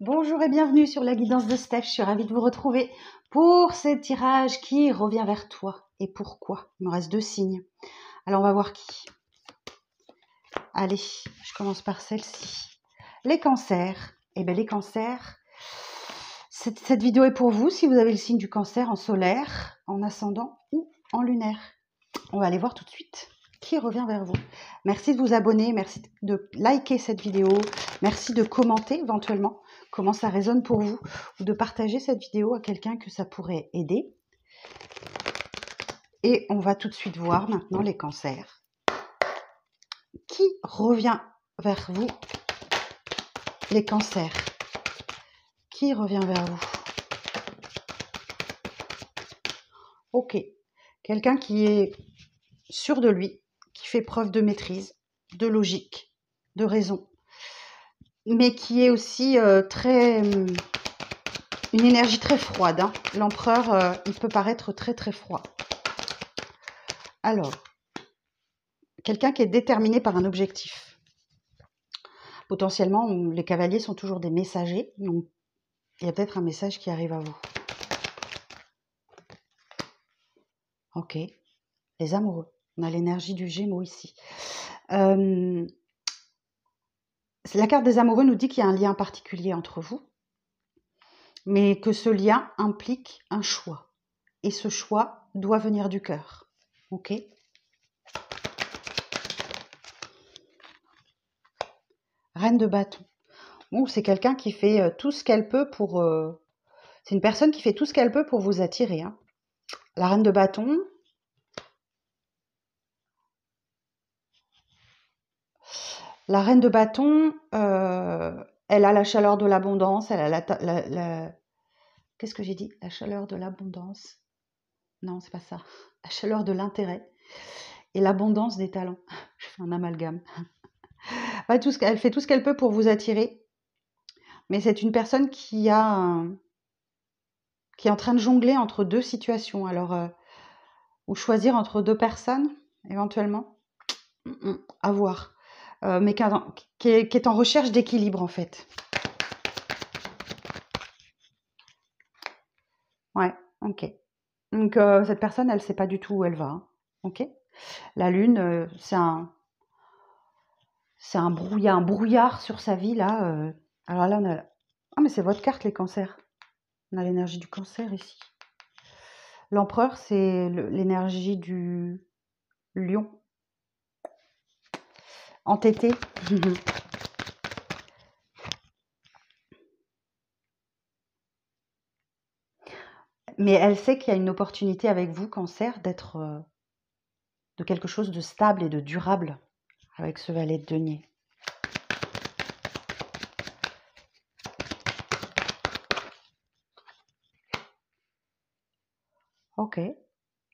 Bonjour et bienvenue sur la guidance de Steph. Je suis ravie de vous retrouver pour ce tirage qui revient vers toi. Et pourquoi? Il me reste 2 signes. Alors on va voir qui. Allez, je commence par celle-ci. Les cancers. Eh bien les cancers, cette vidéo est pour vous si vous avez le signe du cancer en solaire, en ascendant ou en lunaire. On va aller voir tout de suite qui revient vers vous. Merci de vous abonner, merci de liker cette vidéo, merci de commenter éventuellement comment ça résonne pour vous ou de partager cette vidéo à quelqu'un que ça pourrait aider. Et on va tout de suite voir maintenant les cancers. Qui revient vers vous? Les cancers. Qui revient vers vous? Ok. Quelqu'un qui est sûr de lui, qui fait preuve de maîtrise, de logique, de raison, mais qui est aussi une énergie très froide. Hein. L'empereur, il peut paraître très très froid. Alors, quelqu'un qui est déterminé par un objectif. Potentiellement, les cavaliers sont toujours des messagers, donc il y a peut-être un message qui arrive à vous. Ok, les amoureux. On a l'énergie du Gémeaux ici. La carte des amoureux nous dit qu'il y a un lien particulier entre vous, mais que ce lien implique un choix. Et ce choix doit venir du cœur. Ok ? Reine de bâton. Bon, c'est quelqu'un qui fait tout ce qu'elle peut pour... c'est une personne qui fait tout ce qu'elle peut pour vous attirer. Hein. La reine de bâton... La reine de bâton, elle a la chaleur de l'abondance, elle a Qu'est-ce que j'ai dit? La chaleur de l'abondance. Non, c'est pas ça. La chaleur de l'intérêt et l'abondance des talents. Je fais un amalgame. Ouais, elle fait tout ce qu'elle peut pour vous attirer. Mais c'est une personne qui est en train de jongler entre 2 situations. Alors, ou choisir entre 2 personnes, éventuellement. À voir. Mais qui est en recherche d'équilibre, en fait. Ouais, ok. Donc, cette personne, elle ne sait pas du tout où elle va. Hein. Ok. La lune, c'est un brouillard sur sa vie, là. Alors là, on a... Ah, mais c'est votre carte, les cancers. On a l'énergie du cancer, ici. L'empereur, c'est l'énergie du lion. Entêté. Mais elle sait qu'il y a une opportunité avec vous, cancer, d'être... de quelque chose de stable et de durable avec ce valet de denier. Ok.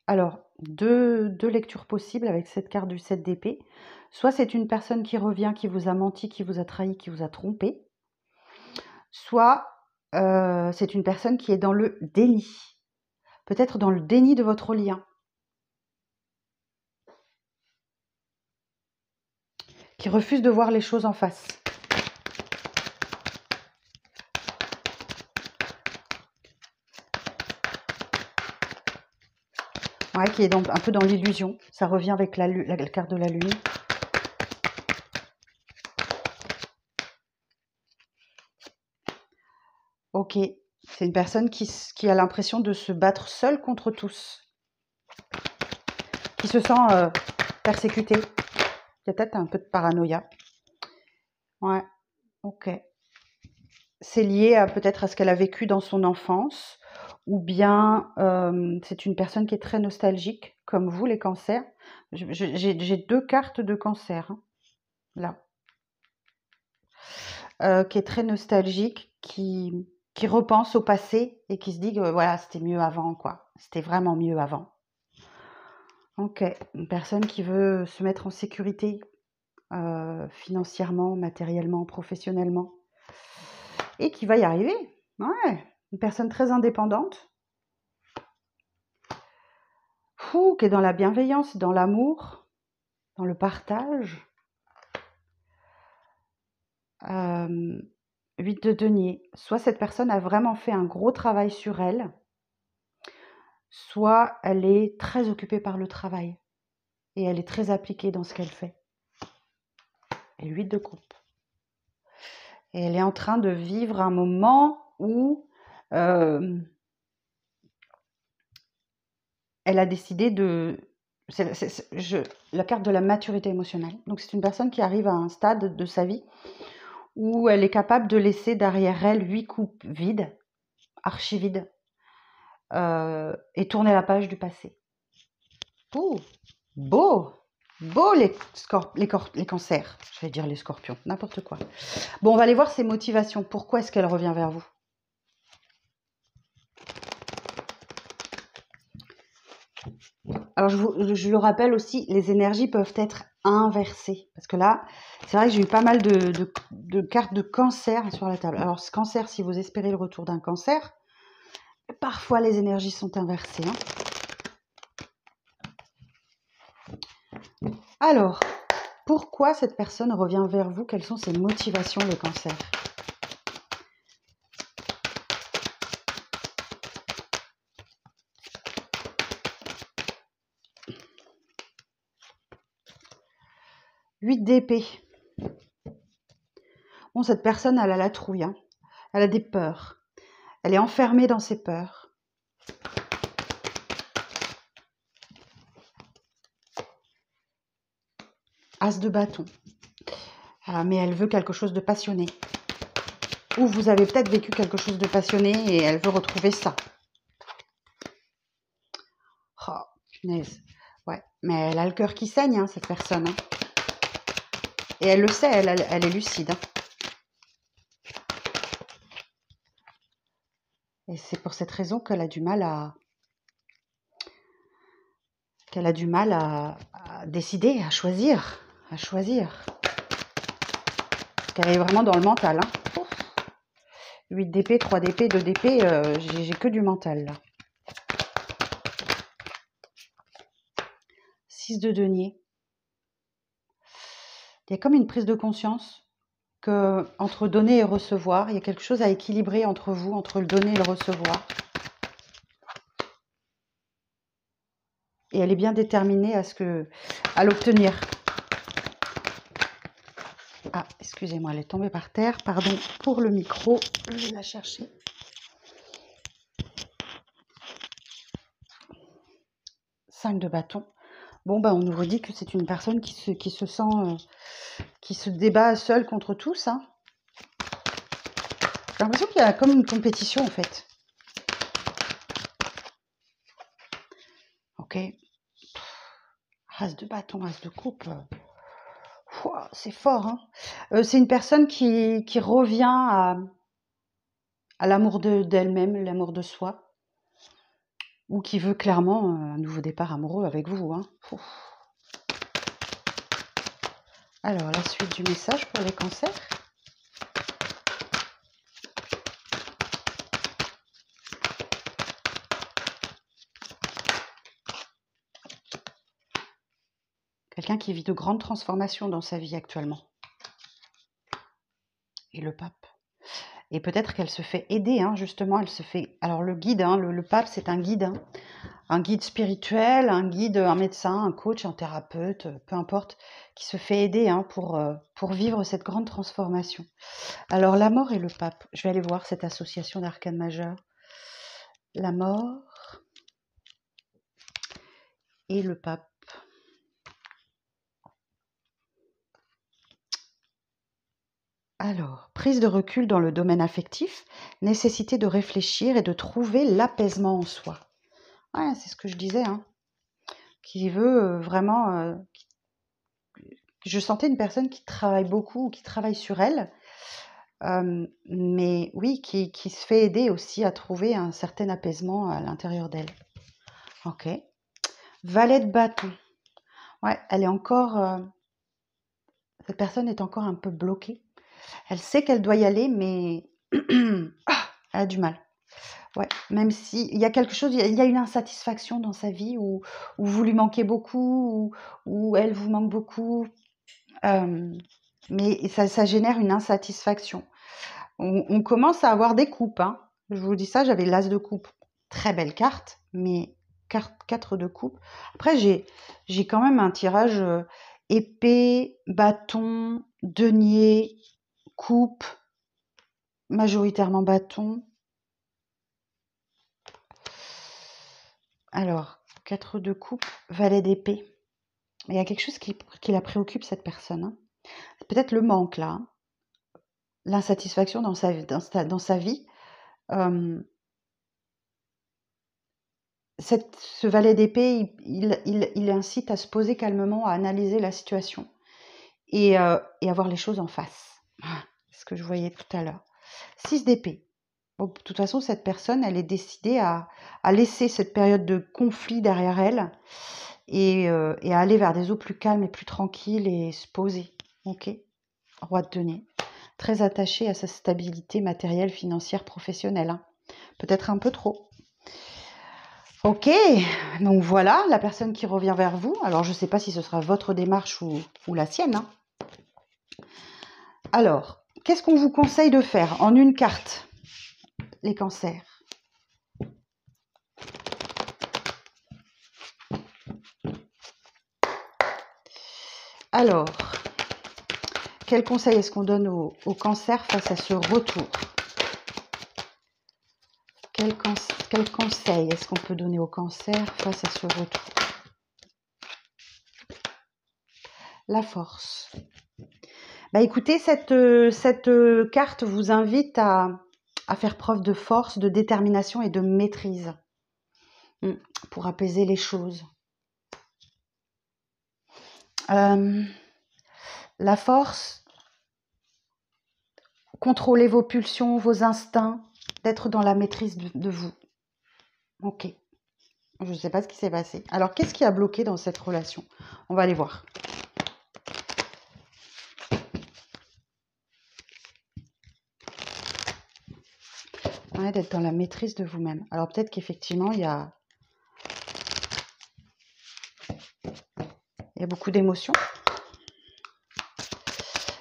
Alors, deux lectures possibles avec cette carte du 7 d'épée. Soit c'est une personne qui revient, qui vous a menti, qui vous a trahi, qui vous a trompé. Soit c'est une personne qui est dans le déni. Peut-être dans le déni de votre lien. Qui refuse de voir les choses en face. Ouais, qui est donc un peu dans l'illusion. Ça revient avec la carte de la lune. Ok, c'est une personne qui a l'impression de se battre seule contre tous. Qui se sent persécutée. Il y a peut-être un peu de paranoïa. Ouais, ok. C'est lié peut-être à ce qu'elle a vécu dans son enfance. Ou bien c'est une personne qui est très nostalgique, comme vous, les cancers. J'ai 2 cartes de cancer, hein, là. Qui est très nostalgique, qui repense au passé et qui se dit que voilà, c'était mieux avant, quoi. C'était vraiment mieux avant. Ok, une personne qui veut se mettre en sécurité financièrement, matériellement, professionnellement et qui va y arriver. Ouais, une personne très indépendante. Qui est dans la bienveillance, dans l'amour, dans le partage. 8 de denier. Soit cette personne a vraiment fait un gros travail sur elle, soit elle est très occupée par le travail et elle est très appliquée dans ce qu'elle fait. Et 8 de coupe. Et elle est en train de vivre un moment où elle a décidé de... la carte de la maturité émotionnelle. Donc c'est une personne qui arrive à un stade de sa vie où elle est capable de laisser derrière elle 8 coupes vides, archi vides, et tourner la page du passé. Oh, beau, beau les cancers, je vais dire les scorpions, n'importe quoi. Bon, on va aller voir ses motivations. Pourquoi est-ce qu'elle revient vers vous? Alors, je le rappelle aussi, les énergies peuvent être inversées. Parce que là, c'est vrai que j'ai eu pas mal de cartes de cancer sur la table. Alors, ce cancer, si vous espérez le retour d'un cancer, parfois les énergies sont inversées. Hein. Alors, pourquoi cette personne revient vers vous? Quelles sont ses motivations, le cancer? Huit d'épée. Bon, cette personne, elle a la trouille. Hein. Elle a des peurs. Elle est enfermée dans ses peurs. As de bâton. Mais elle veut quelque chose de passionné. Ou vous avez peut-être vécu quelque chose de passionné et elle veut retrouver ça. Oh, punaise. Ouais, mais elle a le cœur qui saigne, hein, cette personne. Hein. Et elle le sait, elle est lucide. Hein. Et c'est pour cette raison qu'elle a du mal à... à décider, à choisir. Parce qu'elle est vraiment dans le mental. Hein. 8 d'épée, 3 d'épée, 2 d'épée, j'ai que du mental là. 6 de denier. Il y a comme une prise de conscience que entre donner et recevoir, il y a quelque chose à équilibrer entre vous, entre le donner et le recevoir. Et elle est bien déterminée à l'obtenir. Ah, excusez-moi, elle est tombée par terre. Pardon pour le micro, je vais la chercher. Cinq de bâton. Bon, ben, on nous redit que c'est une personne qui se sent, qui se débat seule contre tous. Hein. J'ai l'impression qu'il y a comme une compétition, en fait. Ok. As de bâton, as de coupe. C'est fort. Hein. C'est une personne qui revient à l'amour d'elle-même, l'amour de soi. Ou qui veut clairement un nouveau départ amoureux avec vous. Hein. Alors, la suite du message pour les cancers. Quelqu'un qui vit de grandes transformations dans sa vie actuellement. Et le pape. Et peut-être qu'elle se fait aider, hein, justement, elle se fait... Alors le guide, hein, le pape, c'est un guide. Hein. Un guide spirituel, un guide, un médecin, un coach, un thérapeute, peu importe, qui se fait aider hein, pour vivre cette grande transformation. Alors la mort et le pape, je vais aller voir cette association d'arcanes majeures. La mort et le pape. Alors, prise de recul dans le domaine affectif, nécessité de réfléchir et de trouver l'apaisement en soi. Ouais, c'est ce que je disais, hein. Qui veut vraiment... je sentais une personne qui travaille beaucoup, qui travaille sur elle, mais oui, qui se fait aider aussi à trouver un certain apaisement à l'intérieur d'elle. Ok. Valet de bâton. Ouais, elle est encore... cette personne est encore un peu bloquée. Elle sait qu'elle doit y aller, mais elle a du mal. Ouais, même si il y a quelque chose, il y a une insatisfaction dans sa vie où vous lui manquez beaucoup, où elle vous manque beaucoup, mais ça génère une insatisfaction. On commence à avoir des coupes. Hein. Je vous dis ça, j'avais l'as de coupe. Très belle carte, mais 4 de coupe. Après, j'ai quand même un tirage épée, bâton, denier, coupe, majoritairement bâton. Alors, 4 de coupe, valet d'épée. Il y a quelque chose qui la préoccupe, cette personne. Hein. C'est peut-être le manque, là. Hein. L'insatisfaction dans sa vie. Ce valet d'épée, il incite à se poser calmement, à analyser la situation et à voir les choses en face. C'est ce que je voyais tout à l'heure. 6 d'épée. Bon, de toute façon, cette personne, elle est décidée à laisser cette période de conflit derrière elle et à aller vers des eaux plus calmes et plus tranquilles et se poser. Ok. Roi de denier. Très attaché à sa stabilité matérielle, financière, professionnelle. Hein. Peut-être un peu trop. Ok, donc voilà la personne qui revient vers vous. Alors, je ne sais pas si ce sera votre démarche ou la sienne. Hein. Alors, qu'est-ce qu'on vous conseille de faire en une carte, les cancers? Alors, quel conseil est-ce qu'on donne au cancer face à ce retour? Quel conseil est-ce qu'on peut donner au cancer face à ce retour? La force. Bah écoutez, cette carte vous invite à faire preuve de force, de détermination et de maîtrise pour apaiser les choses. La force, contrôler vos pulsions, vos instincts, d'être dans la maîtrise de vous. Ok. Je ne sais pas ce qui s'est passé. Alors, qu'est-ce qui a bloqué dans cette relation? On va aller voir. Ouais, d'être dans la maîtrise de vous-même. Alors, peut-être qu'effectivement, il y a beaucoup d'émotions.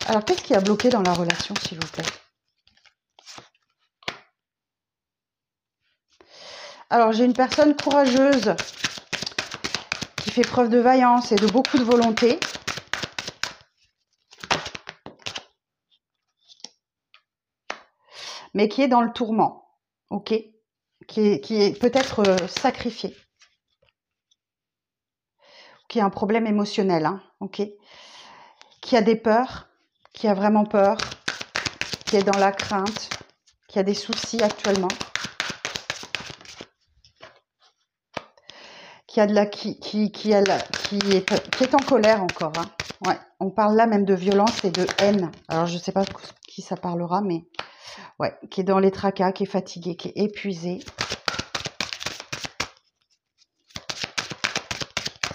Alors, qu'est-ce qui a bloqué dans la relation, s'il vous plaît? Alors, j'ai une personne courageuse qui fait preuve de vaillance et de beaucoup de volonté. Mais qui est dans le tourment, ok? Qui est peut-être sacrifié. Qui a un problème émotionnel, hein, ok? Qui a des peurs, qui a vraiment peur, qui est dans la crainte, qui a des soucis actuellement. Qui est en colère encore. Hein. Ouais, on parle là même de violence et de haine. Alors je ne sais pas qui ça parlera, mais ouais, qui est dans les tracas, qui est fatigué, qui est épuisé.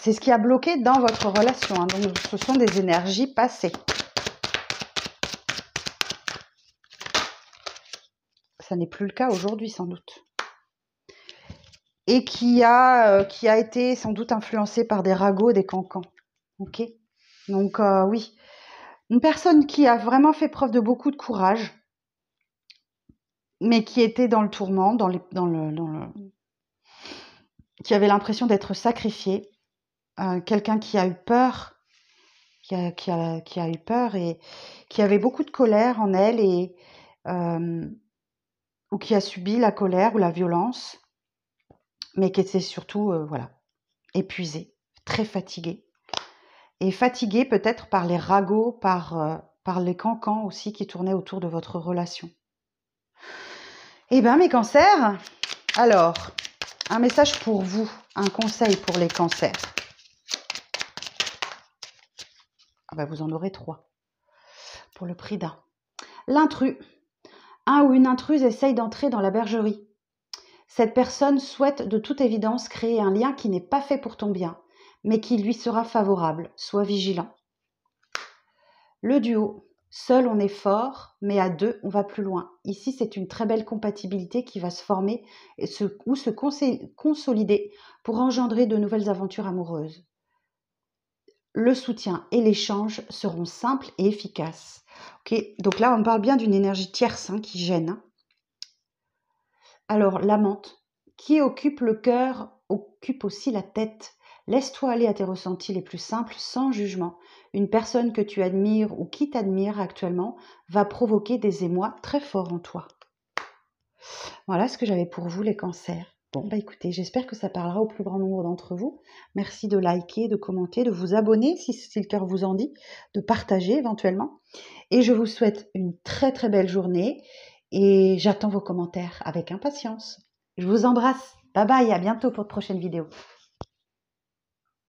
C'est ce qui a bloqué dans votre relation. Hein. Donc ce sont des énergies passées. Ça n'est plus le cas aujourd'hui sans doute. Et qui a été sans doute influencé par des ragots, des cancans. Ok. Donc oui, une personne qui a vraiment fait preuve de beaucoup de courage, mais qui était dans le tourment, qui avait l'impression d'être sacrifié, quelqu'un qui a eu peur, qui a eu peur et qui avait beaucoup de colère en elle et ou qui a subi la colère ou la violence, mais qui était surtout épuisé, très fatigué. Et fatigué peut-être par les ragots, par les cancans aussi qui tournaient autour de votre relation. Eh bien, mes cancers, alors, un message pour vous, un conseil pour les cancers. Ah ben, vous en aurez 3 pour le prix d'un. L'intrus. Un ou une intruse essaye d'entrer dans la bergerie. Cette personne souhaite de toute évidence créer un lien qui n'est pas fait pour ton bien, mais qui lui sera favorable. Sois vigilant. Le duo. Seul, on est fort, mais à 2, on va plus loin. Ici, c'est une très belle compatibilité qui va se former ou se consolider pour engendrer de nouvelles aventures amoureuses. le soutien et l'échange seront simples et efficaces. Okay, donc là, on parle bien d'une énergie tierce qui gêne. Alors, la menthe, qui occupe le cœur, occupe aussi la tête. Laisse-toi aller à tes ressentis les plus simples, sans jugement. Une personne que tu admires ou qui t'admire actuellement va provoquer des émois très forts en toi. Voilà ce que j'avais pour vous, les cancers. Bon, bah écoutez, j'espère que ça parlera au plus grand nombre d'entre vous. Merci de liker, de commenter, de vous abonner si le cœur vous en dit, de partager éventuellement. Et je vous souhaite une très très belle journée et j'attends vos commentaires avec impatience. Je vous embrasse. Bye bye, à bientôt pour de prochaines vidéos.